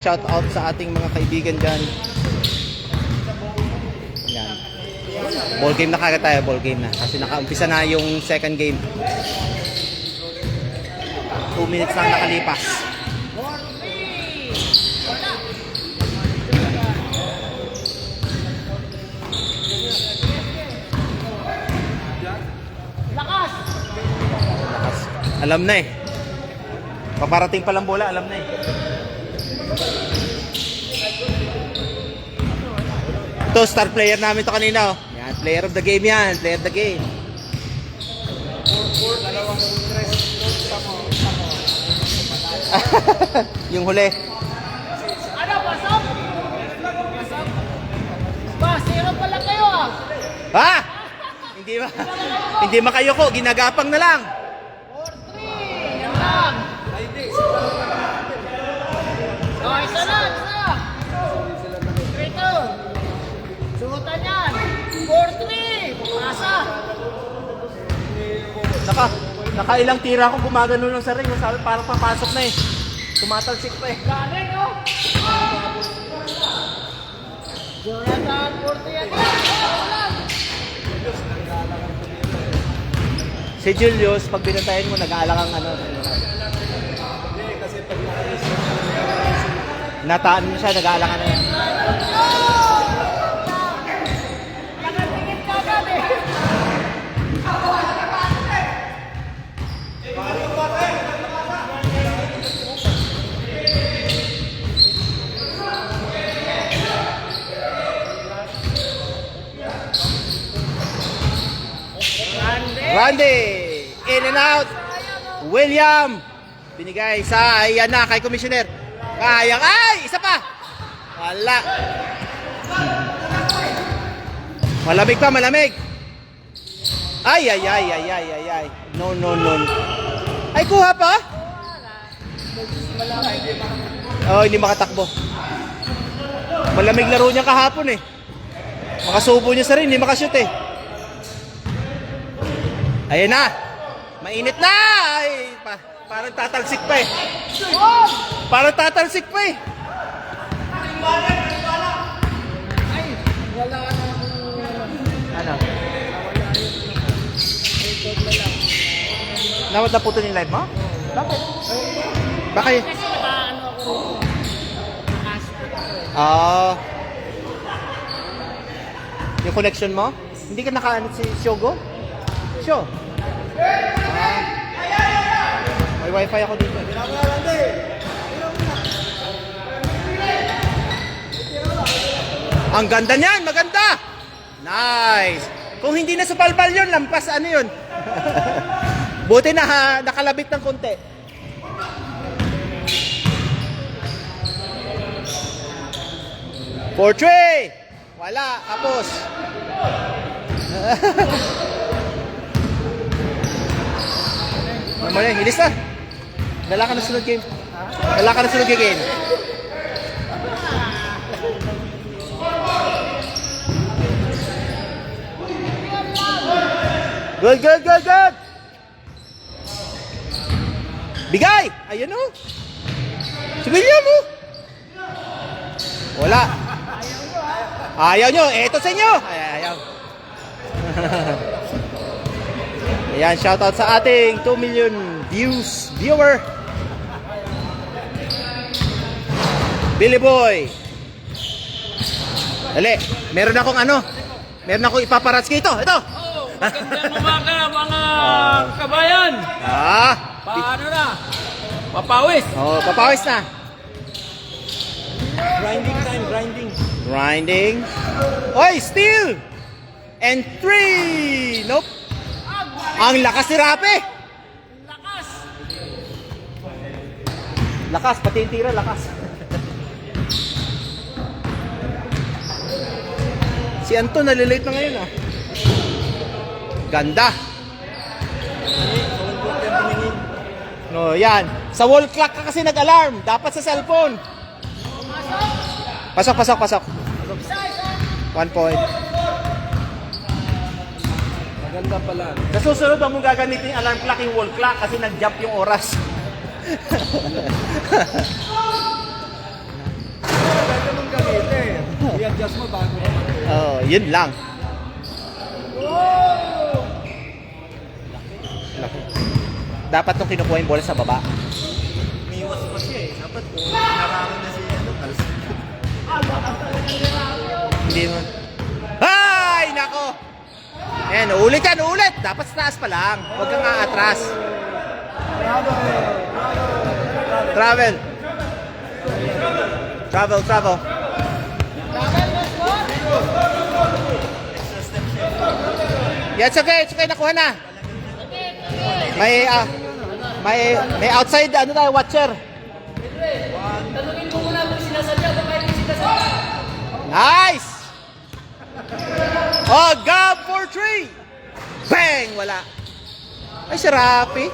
Shout out sa ating mga kaibigan dyan. Yan. Ball game na kagad tayo, ball game na. Kasi nakaumpisa na yung second game. 2 minutes lang nakalipas. Lakas! Lakas. Alam na eh. Paparating palang bola, alam na eh. Ito, star player namin to kanina. Oh. Yan, player of the game yan. Player of the game. Yung huli. Ano, pasok? Pasok? Ba, zero pala kayo ah! Ha? Hindi makayoko. Ginagapang na lang. 4-3! Yan lang! Oh, isa na! Isa! 3-2! Suotan yan! 4-3! Pasa! Nakailang tira akong gumagano lang sa ring. Sabi, parang papasok na eh. Tumatalsik pa eh. Galing oh! Jonathan, 40 yan! Si Julius, pag binantayan mo, nag-aalang ang ano. Nataan mo siya, nag-aalang ano. Nakatingin ka agad eh! Randy! In and out! William! Binigay sa, ayan na, kay Commissioner. Kayang, ay! Isa pa! Wala. Malamig pa, malamig. Ay, ay, ay, ay, ay, ay, ay. No, no, no. Ay, kuha pa? Oh, hindi makatakbo. Malamig laro niya kahapon eh. Makasubo niya sa rin, hindi makashoot eh. Ayan na. Mainit na. Ay, parang tatalsik pa eh. Parang tatalsik pa eh. Ay, wala na Ano? Nawad na po ito yung live mo? Bakit? Bakit? kasi naka-ano ako naka-spot ako eh. Ah. Yung connection mo? Hindi ka naka-ano si Shogo? Show. May wifi ako dito. Ang ganda niyan, maganda. Nice. Kung hindi na sa palpal yun, lampas ano yun. Buti na nakalabit ng konti. For three. Wala, kapos. Mamaya, hilis na. Dala ka na sunod game. Dala ka na sunod game. Good, good, good, good. Bigay! Ayan o. Si William o. Wala. Ayaw nyo. Eto sa inyo. Ayaw. Ayan, shoutout sa ating 2 million viewer. Billy Boy. Dali, meron akong ano. Meron akong ipaparatski ito. Ito. Magandang umaga mga kabayan! Paano na? Papawis! Oh, papawis na. Grinding time, grinding. Grinding. Oy, steal! And 3! Nope. Ang lakas ni Rape. Lakas! Lakas, pati yung tira, lakas. Si Anton, nalilate na ngayon ah. Ganda. No, yan. Sa wall clock ka kasi nag-alarm. Dapat sa cellphone. Pasok, pasok, pasok. 1 point. Maganda pala. Sa susunod, huwag mong gagamitin yung alarm clock, yung wall clock kasi nag-jump yung oras. adjust mo bago ka Oh, yun lang. Laki. Dapat nung kinukuha yung bola sa baba. Umiwas pa siya eh. Dapat kung narangan na si ano, talsik. Hindi mo. Ay, nako. Ayan, ulit yan, ulit. Dapat sa taas pa lang. Huwag kang aatras. Travel. Travel, travel. Yeah, it's okay, nakuha na. May outside, ano tayo, watcher. Nice! Oh, Gab for 3! Bang! Wala. Ay, si Rafi.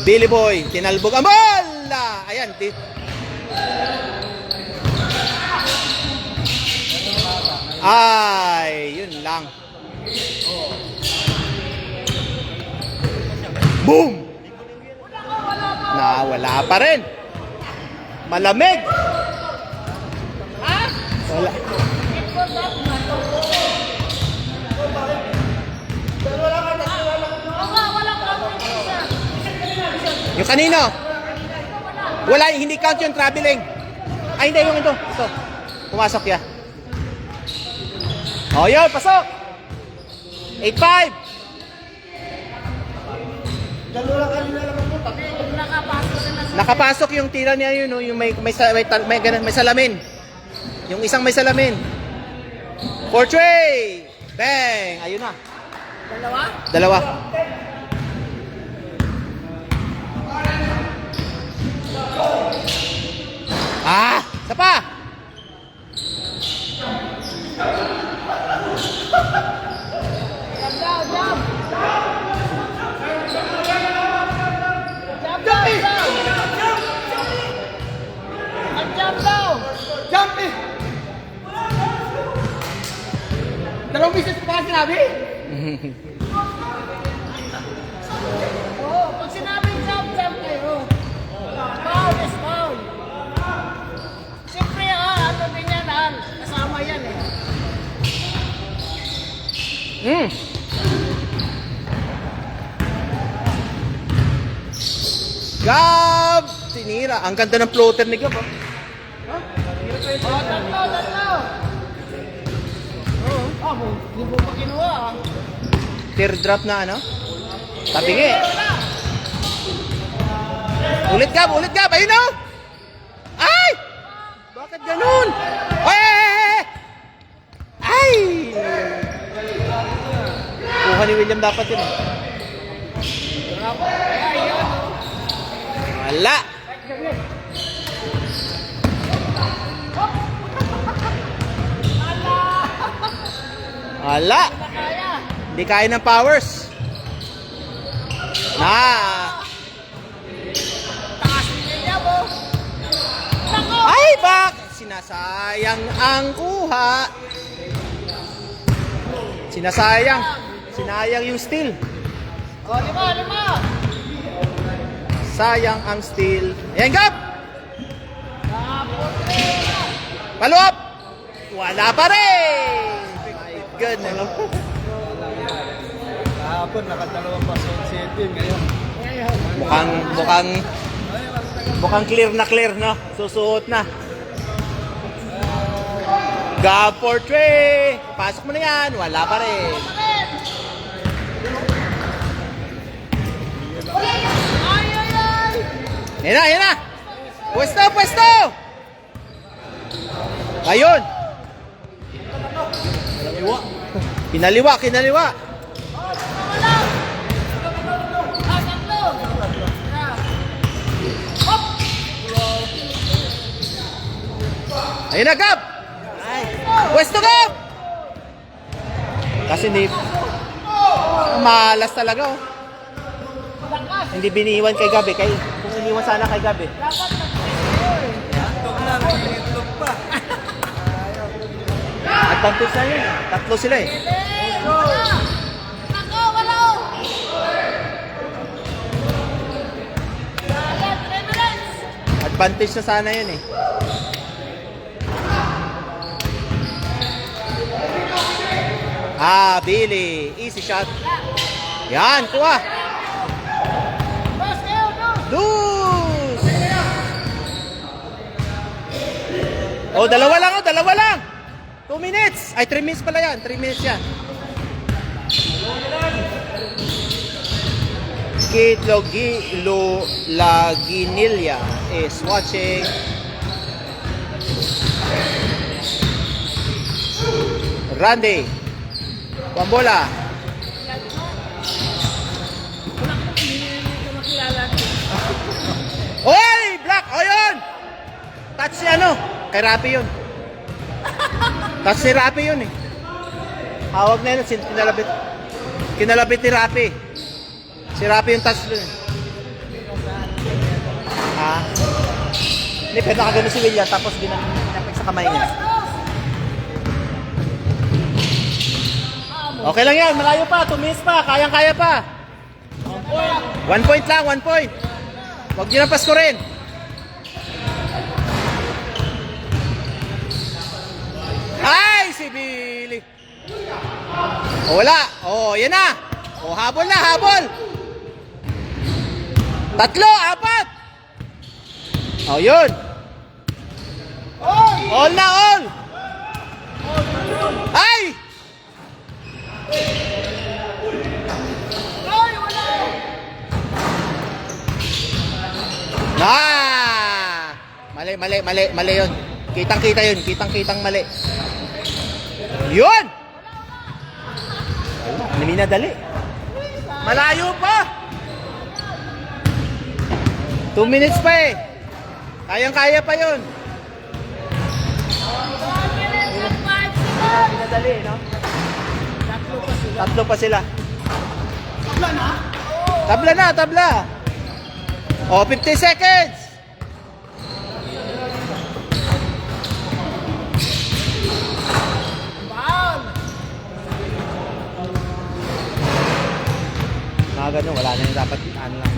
Billy Boy, tinalbog ang bola! Ayan, ay, yun lang. Boom! Wala pa rin. Malamig. Wala. Yung kanino? Wala, hindi count yung traveling. Ay, hindi, yung ito. Ito. Pumasok ya. Oh, yun, pasok. 8-5. Nakapasok yung tira niya yun, no? Yung may salamin. Yung isang may salamin. 4-3. Bang! Ayun na. Dalawa. Isa pa. Dalawang bisis pa sinabi? Oo, pag sinabing jump kayo. Foul is foul. Siyempre, ano din yan, kasama yan eh. Gab! Tinira. Ang ganda ng floater ni Gab. Tatlo. Hindi mo pa kinuha Teardrop na ano? Tabingi. Ulit Gab. Ayun na! Ay! Bakit ganun? Ay! Kuha ni William dapat yun. Wala! Wala! Hindi kaya ng powers. Ay, bak! Sinasayang ang kuha. Sinayang yung steal. Lima. Sayang ang steal. Ayan, Gab! Follow up! Wala pa rin! My goodness. Kahapon, nakadalawang pasok si Edwin ngayon. Mukhang clear, no? Susuot na. Gab for 3! Pasok mo na yan. Wala pa rin. Yan na! Pwesto! Ayun! Kinaliwa! Ayun na, Gab! Pwesto, Gab! Kasi malas talaga, oh. Hindi biniwan kay Gabi. Kung iniwan sana kay Gabi. Advantage na yun. Tatlo sila eh. advantage na sana yun eh. Billy. Easy shot. Yan, kuha. Deuce! Oh, dalawa lang, 2 minutes. Ay, 3 minutes pala yan. 3 minutes yan. Kid Laginilla is watching. Randy. Pambola. Oy! Black! O yun! Touch si ano? Kay Rapi yun. Touch si Rapi yun eh. Hawag na yun. Kinalabit. Kinalabit ni Rapi. Si Rapi yung touch dun. Ha? Hindi, pero nakagano si William tapos ginapik sa kamay niya. Okay lang yan. Malayo pa. 2 minutes pa. Kayang-kaya pa. 1 point lang. 1 point. Huwag nyo nang pasko rin. Ay, si Billy. O, wala. O, yan na. O, habol na, habol. 3, 4. O, yun. All na, all. Ay! Mali yun. Kitang-kita yun. Kitang-kitang mali. Yun! Hindi minadali. Malayo pa! 2 minutes pa eh. Kayang-kaya pa yun. Minadali, no? 3 pa sila. Tabla. O, 50 seconds. Mga ganun, wala na yung dapat ano lang.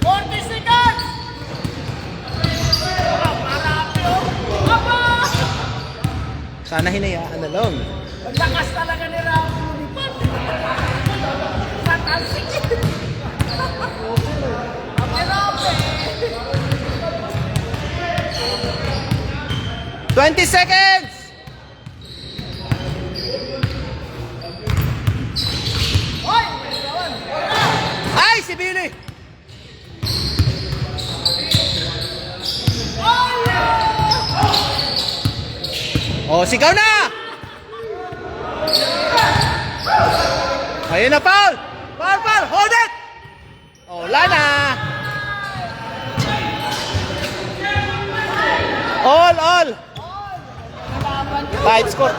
40 seconds! Sana hinayaan na lang. Ang lakas talaga ni Rafi lumipad. Sa talsik. Ang Rafi. 20 seconds! Hoy! Ay, si Billy! Oh, sigaw na! Ayun na, foul! Foul! Hold it! Oh, wala na! All! Tight score.